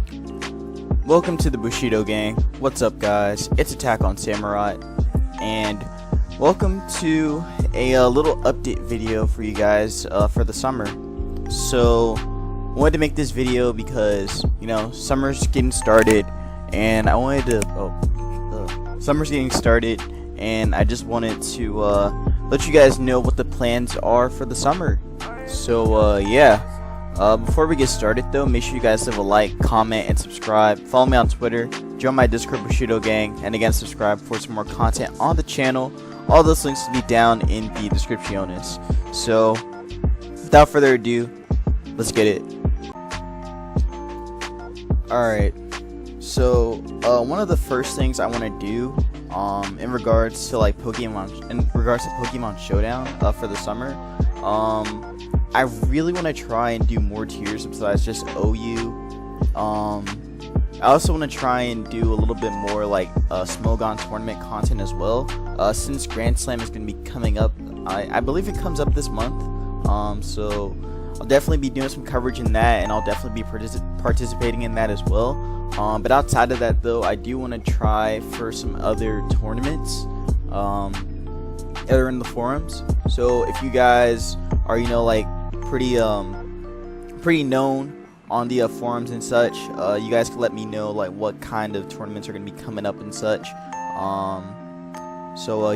Welcome to the Bushido gang. What's up, guys? It's AttackonSamurott, and welcome to a little update video for you guys for the summer. So, I wanted to make this video because summer's getting started, and I wanted to. Summer's getting started, and I just wanted to let you guys know what the plans are for the summer. So, yeah. Before we get started though, make sure you guys leave a like, comment, and subscribe. Follow me on Twitter, join my Discord Bushido gang, and again subscribe for some more content on the channel. All those links will be down in the descriptiones. So without further ado, let's get it. Alright, so one of the first things I want to do in regards to Pokemon Showdown for the summer, I really want to try and do more tiers besides just OU. I also want to try and do a little bit more like Smogon tournament content as well. Since Grand Slam is going to be coming up, I believe it comes up this month. So I'll definitely be doing some coverage in that, and I'll definitely be participating in that as well. But outside of that though, I do want to try for some other tournaments that are in the forums. So if you guys are pretty known on the forums and such, you guys can let me know like what kind of tournaments are going to be coming up and such.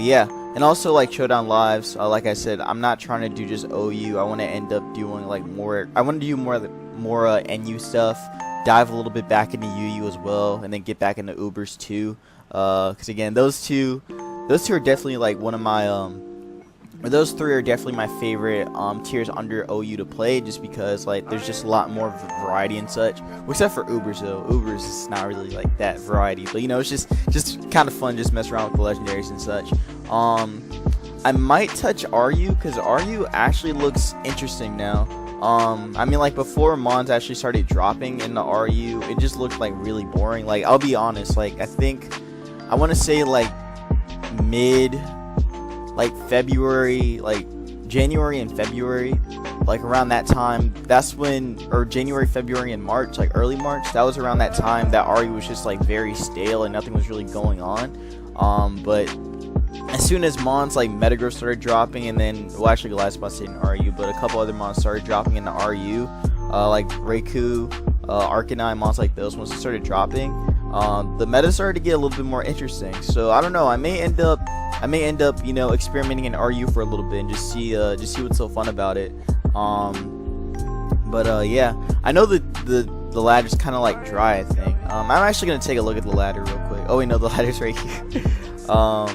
Yeah, and also like Showdown lives, like I said, I'm not trying to do just OU. I want to end up doing like more. I want to do more NU stuff, dive a little bit back into UU as well, and then get back into Ubers too, because again those two are definitely like one of my those three are definitely my favorite tiers under OU to play, just because like there's just a lot more variety and such. Except for Ubers though. Ubers is not really like that variety, but it's just kind of fun, just mess around with the legendaries and such. I might touch RU because RU actually looks interesting now. I mean, like before Mons actually started dropping in the RU, it just looked like really boring. Like I'll be honest, like I want to say like February, like January and February, like around that time, that's when, or January, February, and March, like early March, that was around that time that RU was just like very stale and nothing was really going on. But as soon as Mons like Metagross started dropping, and then, well, actually Goliath's about to say in RU, but a couple other Mons started dropping in the RU, like Raikou, Arcanine, Mons like those ones started dropping, the meta started to get a little bit more interesting. So I don't know, I may end up experimenting in RU for a little bit and just see what's so fun about it. Yeah, I know the ladder's kind of like dry, I think. I'm actually gonna take a look at the ladder real quick. Oh wait, no, the ladder's right here. Oh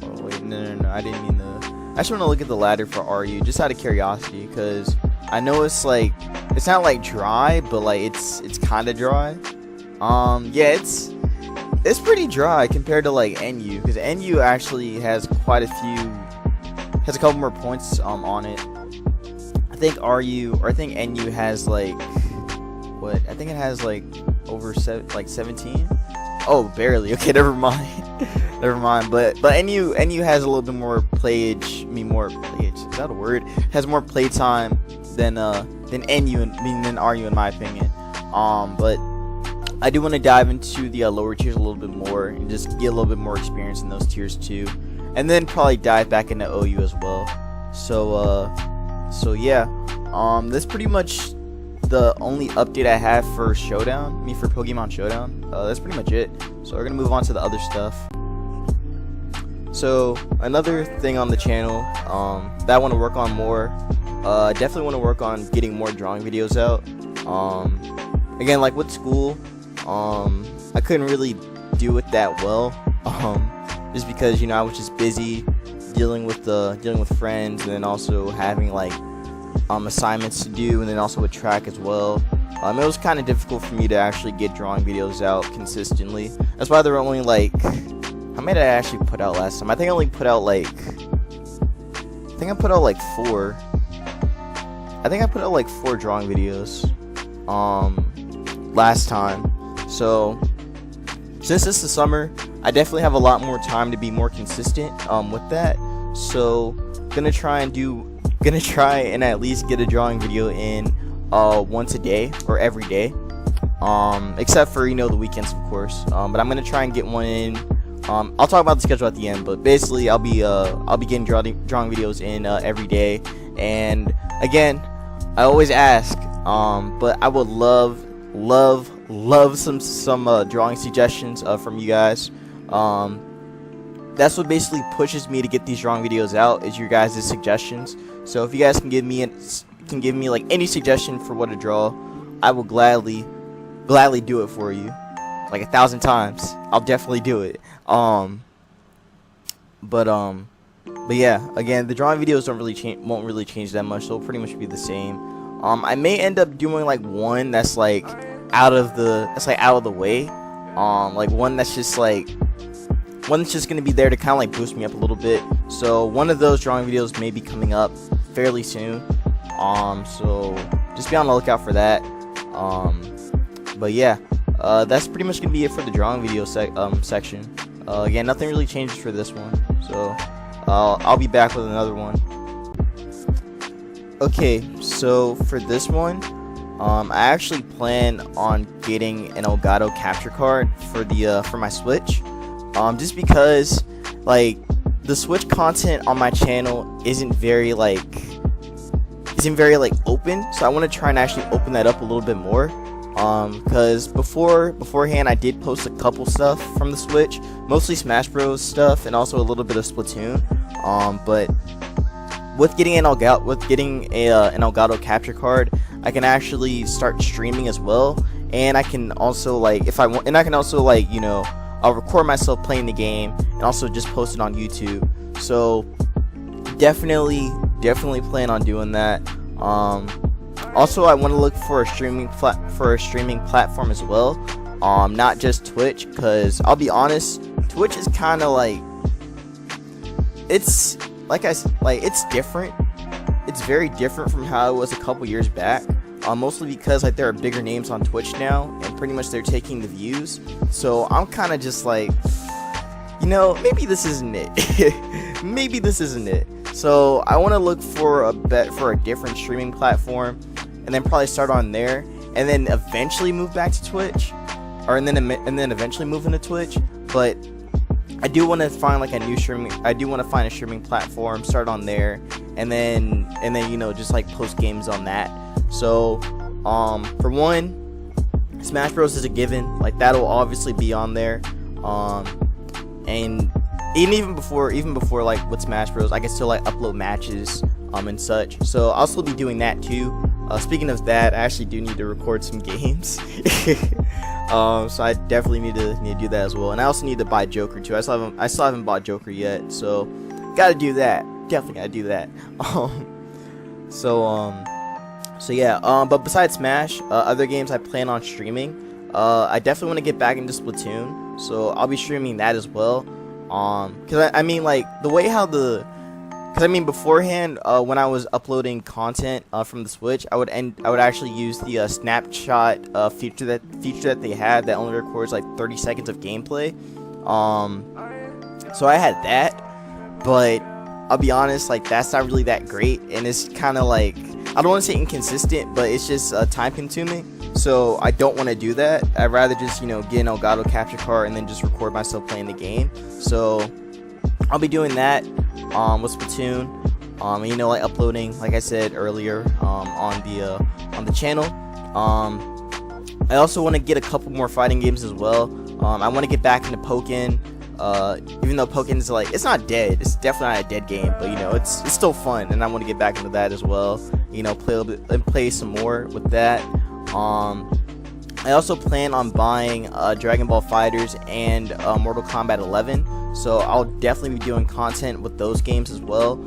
wait, no, I didn't mean to. I just want to look at the ladder for RU just out of curiosity, because I know it's not like dry, but like it's kind of dry. Yeah, it's pretty dry compared to like NU, because NU actually has has a couple more points on it. I think NU has like I think it has like over 17. Oh, barely. Okay, never mind. Never mind. But NU has a little bit more playage. Is that a word? Has more play time than NU than RU in my opinion. But I do want to dive into the lower tiers a little bit more and just get a little bit more experience in those tiers too, and then probably dive back into OU as well. So yeah, that's pretty much the only update I have for Showdown. For Pokemon Showdown. That's pretty much it. So we're gonna move on to the other stuff. So another thing on the channel that I want to work on more. Definitely want to work on getting more drawing videos out. Again, like with school, I couldn't really do it that well, just because I was just busy dealing with friends, and then also having like assignments to do, and then also with track as well. It was kind of difficult for me to actually get drawing videos out consistently. That's why there were only like, how many did I actually put out last time? I think I only put out like, four. I think I put out like 4 drawing videos last time. So since it's the summer, I definitely have a lot more time to be more consistent with that. So gonna try and at least get a drawing video in once a day or every day. except for, you know, the weekends, of course. But I'm gonna try and get one in. I'll talk about the schedule at the end, but basically I'll be getting drawing videos in every day. And again, I always ask, but I would love some drawing suggestions from you guys. That's what basically pushes me to get these drawing videos out, is your guys' suggestions. So if you guys can give me like any suggestion for what to draw, I will gladly do it for you, like 1,000 times. I'll definitely do it. But yeah, again, the drawing videos won't really change that much. They'll pretty much be the same. I may end up doing like one that's like out of the way. Like one that's just gonna be there to kind of like boost me up a little bit. So one of those drawing videos may be coming up fairly soon. So just be on the lookout for that. But yeah, that's pretty much gonna be it for the drawing video section. Again, nothing really changes for this one. So I'll be back with another one. Okay, so for this one, I actually plan on getting an Elgato capture card for my Switch. Just because like the Switch content on my channel isn't very open, so I want to try and actually open that up a little bit more. Because beforehand I did post a couple stuff from the Switch, mostly Smash Bros stuff and also a little bit of Splatoon. But with getting an Elgato capture card, I can actually start streaming as well, and I can also you know, I'll record myself playing the game and also just post it on YouTube. So definitely plan on doing that. Also, I want to look for a streaming platform as well, not just Twitch, because I'll be honest, Twitch is kind of like, it's different. It's very different from how it was a couple years back. Mostly because like there are bigger names on Twitch now, and pretty much they're taking the views. So I'm kind of just like, you know, maybe this isn't it. Maybe this isn't it. So I want to look for a different streaming platform, and then probably start on there, and then eventually move back to Twitch, and then eventually move into Twitch. But I do want to find like a streaming platform, start on there, and then you know, just like post games on that. So for one, Smash Bros is a given, like that'll obviously be on there. And even before like with Smash Bros, I can still like upload matches and such. So I'll still be doing that too. Speaking of that, I actually do need to record some games. So I definitely need to do that as well. And I also need to buy Joker too. I still haven't bought Joker yet, so gotta do that. Definitely gotta do that. So yeah. But besides Smash, other games I plan on streaming. I definitely want to get back into Splatoon, so I'll be streaming that as well. Cause I mean, like the way how beforehand, when I was uploading content from the Switch, I would actually use the snapshot feature that they had that only records like 30 seconds of gameplay. So I had that, but I'll be honest, like that's not really that great, and it's kind of like, I don't want to say inconsistent, but it's just time consuming. So I don't want to do that. I'd rather just, you know, get an Elgato capture card and then just record myself playing the game. So I'll be doing that with Splatoon. You know, like uploading, like I said earlier, on the channel. I also want to get a couple more fighting games as well. I want to get back into Pokken. Even though Pokken's like, it's not dead, it's definitely not a dead game, but you know, it's still fun, and I want to get back into that as well. You know, play a little bit and play some more with that. I also plan on buying Dragon Ball FighterZ and Mortal Kombat 11, so I'll definitely be doing content with those games as well.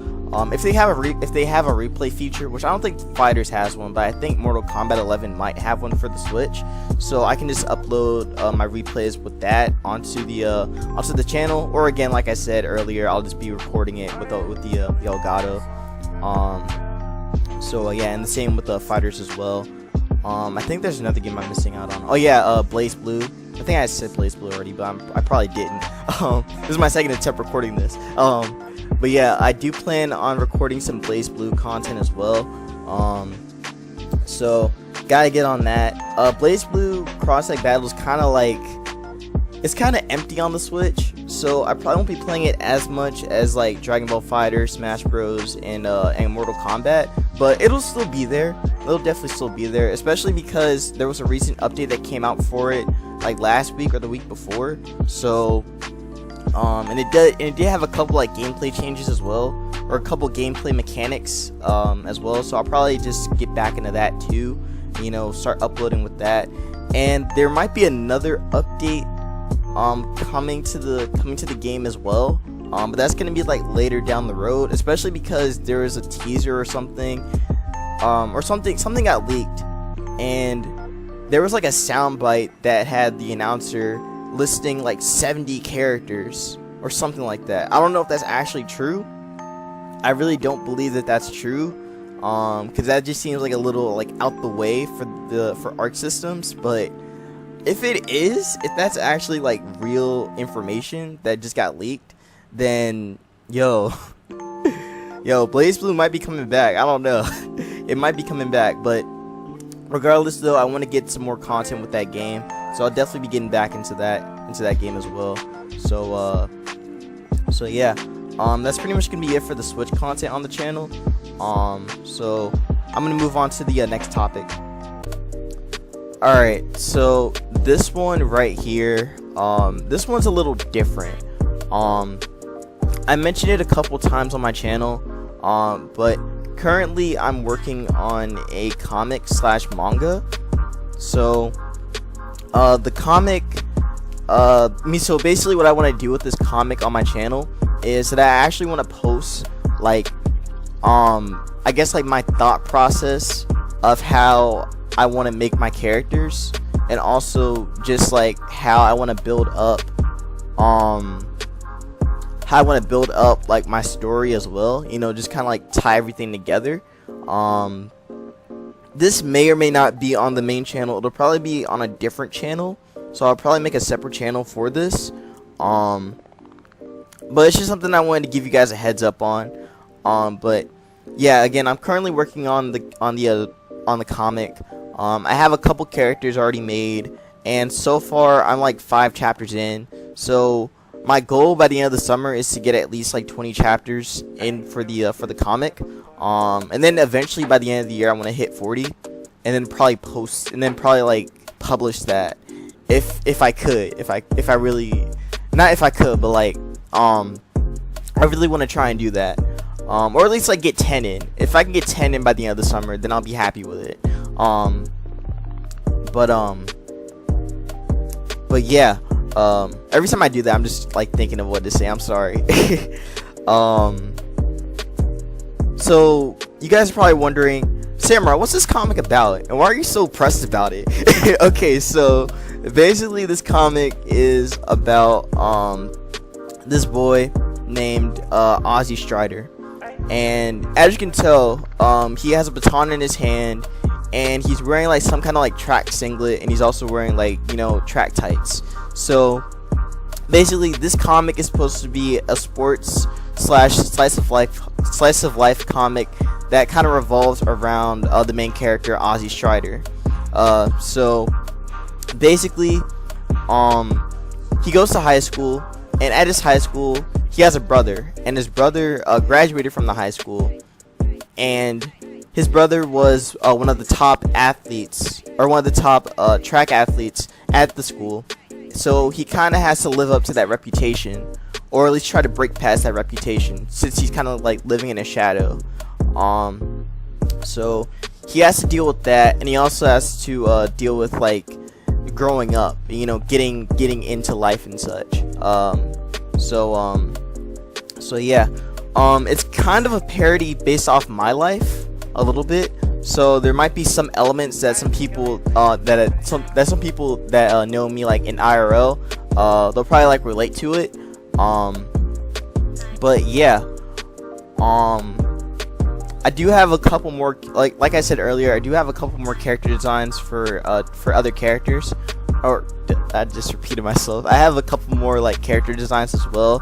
If they have a replay feature, which I don't think FighterZ has one, but I think Mortal Kombat 11 might have one for the Switch, so I can just upload my replays with that onto the channel. Or again, like I said earlier, I'll just be recording it with the Elgato. So yeah, and the same with the FighterZ as well. I think there's another game I'm missing out on. Oh yeah, Blaze Blue. I think I said Blaze Blue already, but I probably didn't. This is my second attempt recording this. But yeah, I do plan on recording some Blaze Blue content as well. So gotta get on that. Blaze Blue Cross-Tag Battle is kind of like, it's kind of empty on the Switch, so I probably won't be playing it as much as like Dragon Ball Fighter, Smash Bros, and Mortal Kombat, but it'll still be there. It'll definitely still be there, especially because there was a recent update that came out for it like last week or the week before. So and it did have a couple like gameplay changes as well, or a couple gameplay mechanics as well. So I'll probably just get back into that too, you know, start uploading with that. And there might be another update coming to the game as well, but that's gonna be like later down the road, especially because there is a teaser or something something got leaked, and there was like a soundbite that had the announcer listing like 70 characters or something like that. I don't know if that's actually true. I really don't believe that that's true, because that just seems like a little like out the way for Arc Systems. But if that's actually like real information that just got leaked, then yo, Blaze Blue might be coming back. I don't know. It might be coming back, but regardless though, I want to get some more content with that game, so I'll definitely be getting back into that game as well. So yeah, that's pretty much gonna be it for the Switch content on the channel. So I'm gonna move on to the next topic. Alright, so this one right here, this one's a little different. I mentioned it a couple times on my channel, but currently I'm working on a comic / manga. So the comic, so basically what I want to do with this comic on my channel is that I actually want to post like I guess like my thought process of how I want to make my characters, and also just like how I want to build up like my story as well, you know, just kind of like tie everything together. This may or may not be on the main channel. It'll probably be on a different channel, so I'll probably make a separate channel for this. But it's just something I wanted to give you guys a heads up on. But yeah, again, I'm currently working on the comic. I have a couple characters already made, and so far I'm like 5 chapters in. So my goal by the end of the summer is to get at least like 20 chapters in for the comic. And then eventually by the end of the year I want to hit 40, and then probably like publish that if I could, if I really, not if I could, but like I really want to try and do that. Or at least like get 10 in. If I can get 10 in by the end of the summer, then I'll be happy with it. But yeah, every time I do that, I'm just like thinking of what to say. I'm sorry. So you guys are probably wondering, Samurai, what's this comic about, and why are you so pressed about it? Okay, so basically this comic is about this boy named Ozzy Strider, and as you can tell, he has a baton in his hand, and he's wearing like some kind of like track singlet, and he's also wearing like, you know, track tights. So basically this comic is supposed to be a sports / slice of life comic that kind of revolves around the main character, Ozzy Strider. So basically he goes to high school, and at his high school he has a brother, and his brother graduated from the high school, and his brother was one of the top athletes, or one of the top track athletes at the school. So he kind of has to live up to that reputation, or at least try to break past that reputation, since he's kind of like living in a shadow. So he has to deal with that, and he also has to deal with like growing up, you know, getting into life and such. So yeah, it's kind of a parody based off my life a little bit. So there might be some elements that some people that know me like in IRL, they'll probably like relate to it. But yeah, I do have a couple more, like I said earlier, I do have a couple more character designs for other characters. Or I just repeated myself. I have a couple more like character designs as well.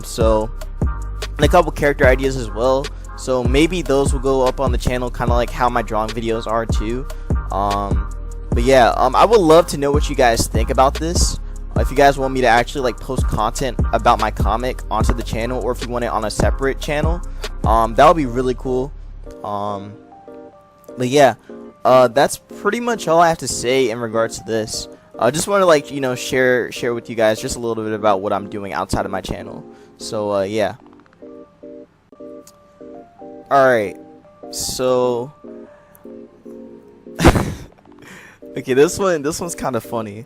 So, and a couple character ideas as well. So maybe those will go up on the channel, kind of like how my drawing videos are too. But yeah, I would love to know what you guys think about this. If you guys want me to actually like post content about my comic onto the channel, or if you want it on a separate channel, that would be really cool. But yeah, that's pretty much all I have to say in regards to this. I just want to like, you know, share with you guys just a little bit about what I'm doing outside of my channel. So yeah. Alright, so okay, this one's kind of funny.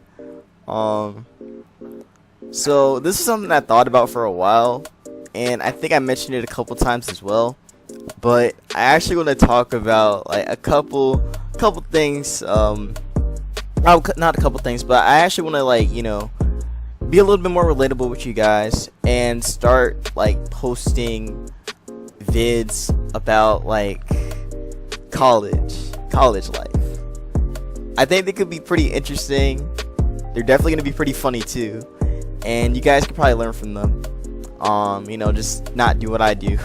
So this is something I thought about for a while, and I think I mentioned it a couple times as well. But I actually want to talk about like a couple things. Not a couple things, but I actually want to like, you know, be a little bit more relatable with you guys and start like posting vids about like college life. I think they could be pretty interesting. They're definitely gonna be pretty funny too, and you guys could probably learn from them. You know, just not do what I do.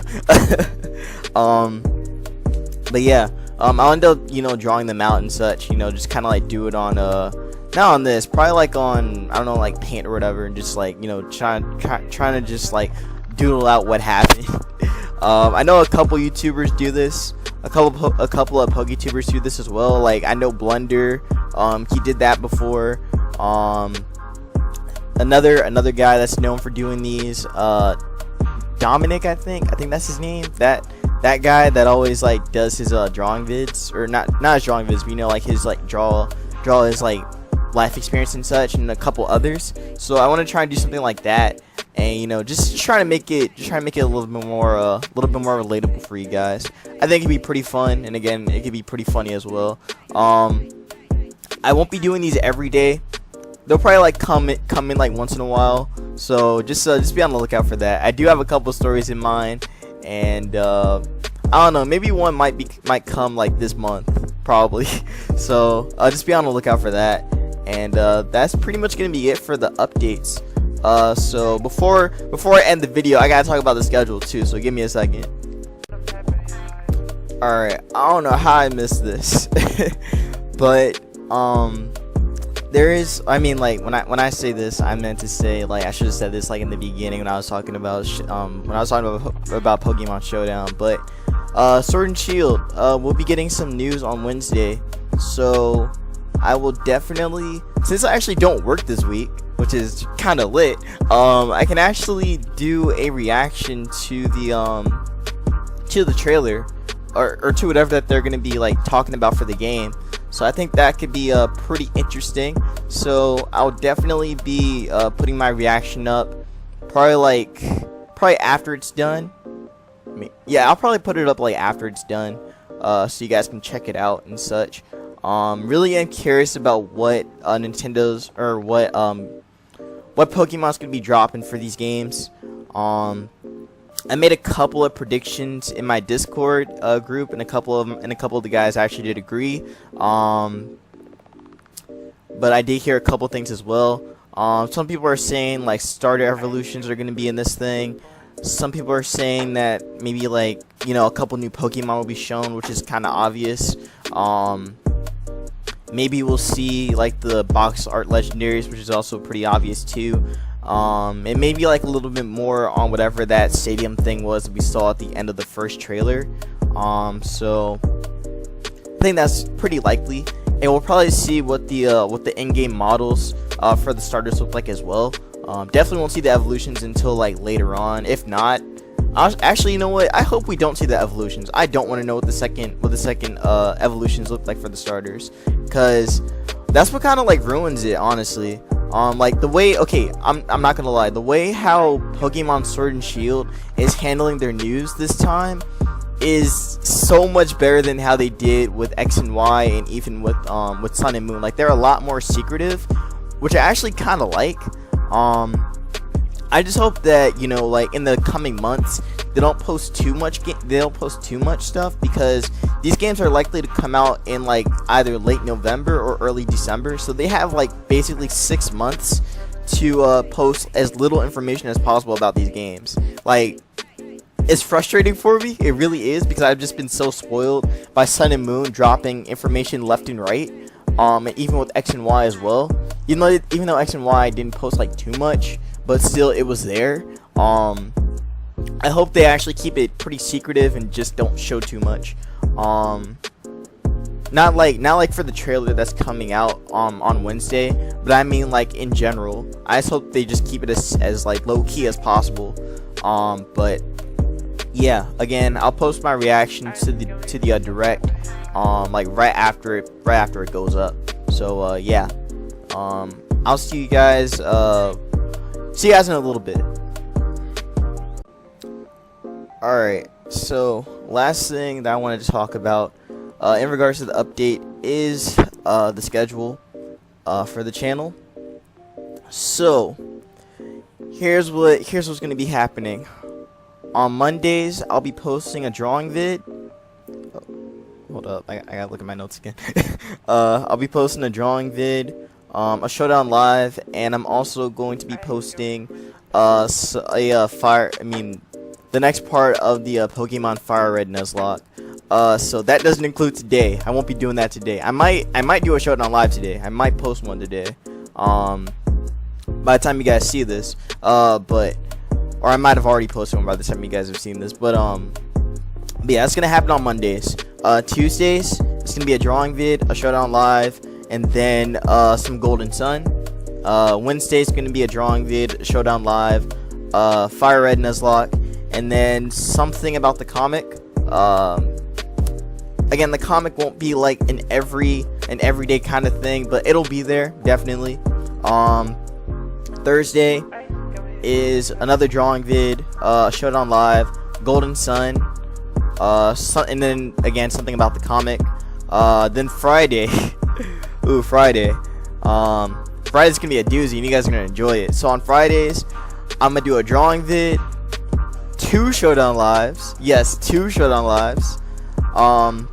But yeah, I'll end up, you know, drawing them out and such, you know, just kind of like do it on not on this, probably like on, I don't know, like Paint or whatever, and just like, you know, trying to just like doodle out what happened. I know a couple YouTubers do this, a couple of PokeTubers do this as well. Like I know Blunder, he did that before. Another guy that's known for doing these, Dominic, I think that's his name. That guy that always like does his drawing vids, or not his drawing vids, but you know, like his like draw his like life experience and such, and a couple others. So I want to try and do something like that, and you know, just try to make it a little bit more relatable for you guys. I think it'd be pretty fun, and again, it could be pretty funny as well. I won't be doing these every day. They'll probably like come in like once in a while, so just be on the lookout for that. I do have a couple stories in mind, and I don't know, maybe one might come like this month probably. So just be on the lookout for that, and that's pretty much gonna be it for the updates. So before I end the video, I gotta talk about the schedule too, so give me a second. Alright, I don't know how I missed this. But there is, I mean, like when I say this, I meant to say, like, I should have said this like in the beginning when I was talking about about Pokemon Showdown. But Sword and Shield, we'll be getting some news on Wednesday, so I will definitely, since I actually don't work this week, which is kind of lit, I can actually do a reaction to the trailer, or to whatever that they're gonna be like talking about for the game. So I think that could be pretty interesting. So I'll definitely be putting my reaction up probably after it's done. Yeah, I'll probably put it up like after it's done, so you guys can check it out and such. Really am curious about what Nintendo's, or what Pokemon's gonna be dropping for these games. I made a couple of predictions in my Discord group, and a couple of the guys actually did agree. But I did hear a couple things as well. Some people are saying like starter evolutions are going to be in this thing. Some people are saying that maybe, like, you know, a couple new Pokemon will be shown, which is kind of obvious. Maybe we'll see like the box art legendaries, which is also pretty obvious too. And maybe like a little bit more on whatever that stadium thing was that we saw at the end of the first trailer. So I think that's pretty likely, and we'll probably see what the in-game models for the starters look like as well. Definitely won't see the evolutions until like later on. If not, actually, you know what? I hope we don't see the evolutions. I don't want to know what the second evolutions look like for the starters, because that's what kind of like ruins it, honestly. Like the way, okay, I'm not gonna lie, the way how Pokemon Sword and Shield is handling their news this time is so much better than how they did with X and Y, and even with Sun and Moon. Like, they're a lot more secretive, which I actually kind of like. I just hope that, you know, like in the coming months, they don't post too much stuff, because these games are likely to come out in like either late November or early December, so they have like basically 6 months to post as little information as possible about these games. Like, It's frustrating for me. It really is, because I've just been so spoiled by Sun and Moon dropping information left and right. And even with X and Y as well. Even though X and Y didn't post like too much, but still it was there. I hope they actually keep it pretty secretive and just don't show too much. Not like for the trailer that's coming out on Wednesday, but I mean like in general. I just hope they just keep it as like low key as possible. But yeah, again, I'll post my reaction to the direct like right after it goes up. So yeah, I'll see you guys in a little bit. Alright, so last thing that I wanted to talk about in regards to the update is the schedule for the channel. So here's what's gonna be happening. On Mondays, I'll be posting a drawing vid. Hold up, I gotta look at my notes again. I'll be posting a drawing vid, a showdown live, and I'm also going to be posting the next part of the Pokemon Fire Red Nuzlocke. So that doesn't include today. I won't be doing that today. I might do a showdown live today. I might post one today. By the time you guys see this, or I might have already posted one by the time you guys have seen this. But yeah, it's gonna happen on Mondays. Tuesdays, it's gonna be a drawing vid, a showdown live, and then some Golden Sun. Wednesday's gonna be a drawing vid, a showdown live, Fire Red Nuzlocke, and then something about the comic. Again, the comic won't be like an everyday kind of thing, but it'll be there definitely. Thursday is another drawing vid, showdown live, Golden Sun, and then again something about the comic. Then Friday, ooh, Friday. Friday's gonna be a doozy, and you guys are gonna enjoy it. So on Fridays, I'm gonna do a drawing vid, 2 showdown lives. Yes, 2 showdown lives. The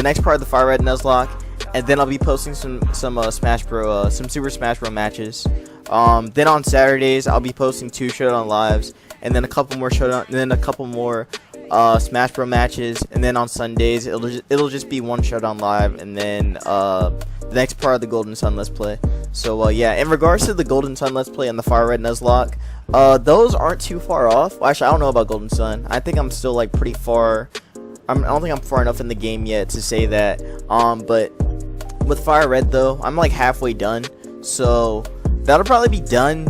next part of the Fire Red Nuzlocke, and then I'll be posting some Super Smash Bros matches. Then on Saturdays, I'll be posting 2 showdown lives, and then a couple more Smash Bros matches, and then on Sundays it'll just be 1 showdown live, and then the next part of the Golden Sun Let's Play. So yeah, in regards to the Golden Sun Let's Play and the Fire Red Nuzlocke, those aren't too far off. Well, actually, I don't know about Golden Sun. I think I'm still like pretty far. I don't think I'm far enough in the game yet to say that. But with Fire Red though, I'm like halfway done. So that'll probably be done.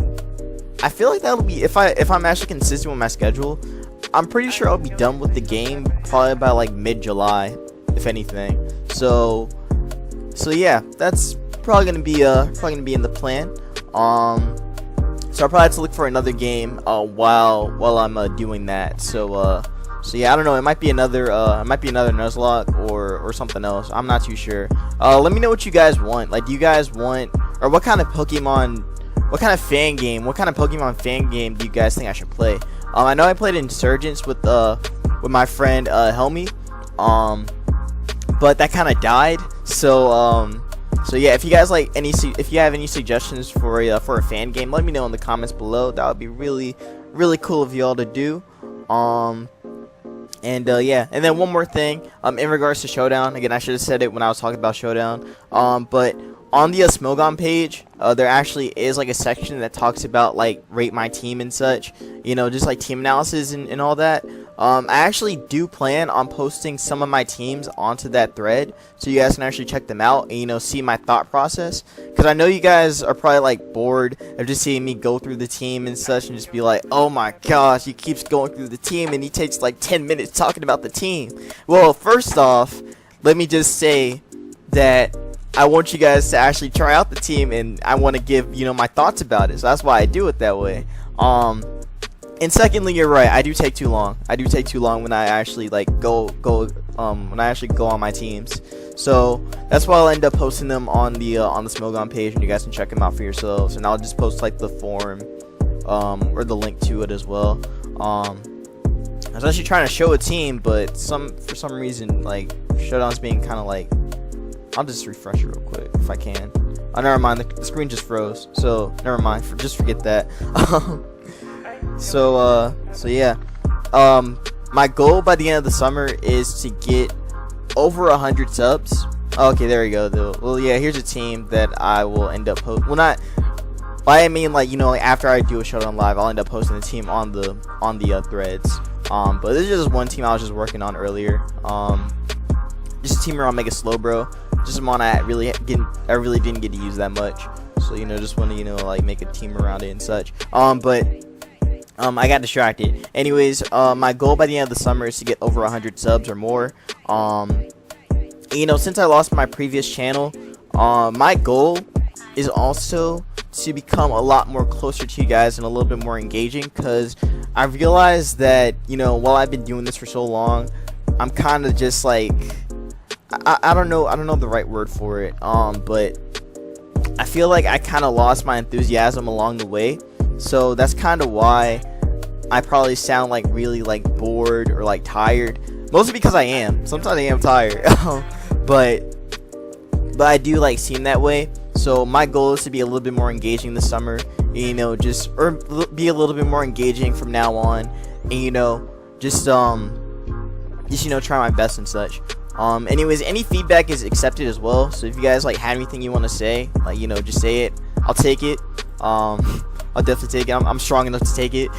I feel like that'll be, if I'm actually consistent with my schedule, I'm pretty sure I'll be done with the game probably by like mid-July, if anything. So yeah, that's probably gonna be in the plan. So I'll probably have to look for another game while I'm doing that. So yeah, I don't know. It might be another Nuzlocke or something else. I'm not too sure. Let me know what you guys want. Like, do you guys want, or what kind of Pokemon fan game do you guys think I should play? I know I played Insurgents with my friend Helmy, but that kind of died. So yeah, if you guys if you have any suggestions for a fan game, let me know in the comments below. That would be really cool of y'all to do. Yeah, and then one more thing, in regards to Showdown. Again, I should have said it when I was talking about Showdown. But on the Smogon page, there actually is like a section that talks about like rate my team and such, just like team analysis and all that. I actually do plan on posting some of my teams onto that thread, so you guys can actually check them out and see my thought process, because I know you guys are probably like bored of just seeing me go through the team and such and just be like, oh my gosh, he keeps going through the team and he takes like 10 minutes talking about the team. Well, first off, let me just say that I want you guys to actually try out the team, and I want to give my thoughts about it. So that's why I do it that way. And secondly, you're right. I do take too long. When I actually go on my teams. So that's why I'll end up posting them on the Smogon page, and you guys can check them out for yourselves. And I'll just post like the forum, or the link to it as well. I was actually trying to show a team, but for some reason like Showdown's being kind of like. I'll just refresh it real quick if I can. Oh, never mind. The screen just froze. So never mind. Just forget that. So yeah, my goal by the end of the summer is to get over 100 subs. Okay, there we go. Well, yeah, here's a team that I will end up well, not. Well, I mean, like, you know, like after I do a showdown live, I'll end up posting the team on the threads. But this is just one team I was just working on earlier. Just a team around Mega Slowbro. Just one I really didn't get to use that much. So, you know, just want to, you know, like make a team around it and such. But I got distracted. Anyways, my goal by the end of the summer is to get over 100 subs or more. You know, since I lost my previous channel, my goal is also to become a lot more closer to you guys and a little bit more engaging, because I realized that, you know, while I've been doing this for so long, I'm kind of just like, I don't know the right word for it, but I feel like I kind of lost my enthusiasm along the way. So that's kind of why I probably sound like really like bored or like tired, mostly because I am. Sometimes I am tired. but I do like seem that way. So my goal is to be a little bit more engaging this summer, you know, or be a little bit more engaging from now on, and you know, just you know, try my best and such. Anyways, any feedback is accepted as well. So if you guys like have anything you want to say, like, you know, just say it. I'll take it. I'll definitely take it. I'm strong enough to take it.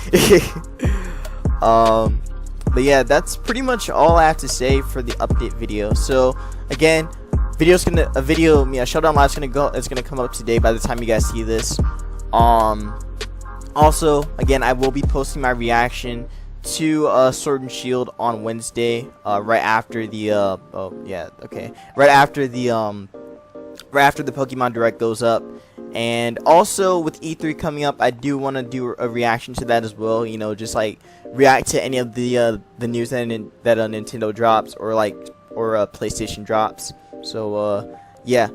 But yeah, that's pretty much all I have to say for the update video. So again, showdown live is gonna come up today by the time you guys see this. Also, again, I will be posting my reaction to Sword and Shield on Wednesday, right after the right after the Pokemon Direct goes up. And also with E3 coming up, I do want to do a reaction to that as well. You know, just like react to any of the news that Nintendo drops, or PlayStation drops. So yeah,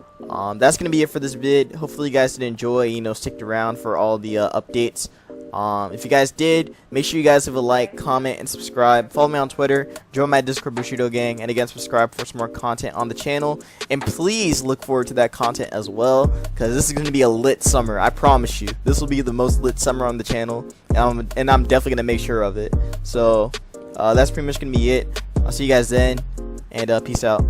that's gonna be it for this vid. Hopefully you guys did enjoy. You know, stick around for all the updates. If you guys did, make sure you guys leave a like, comment, and subscribe. Follow me on Twitter, join my Discord Bushido gang, and again, subscribe for some more content on the channel. And please look forward to that content as well, because this is going to be a lit summer. I promise you, this will be the most lit summer on the channel, and I'm definitely going to make sure of it. So that's pretty much going to be it. I'll see you guys then, and peace out.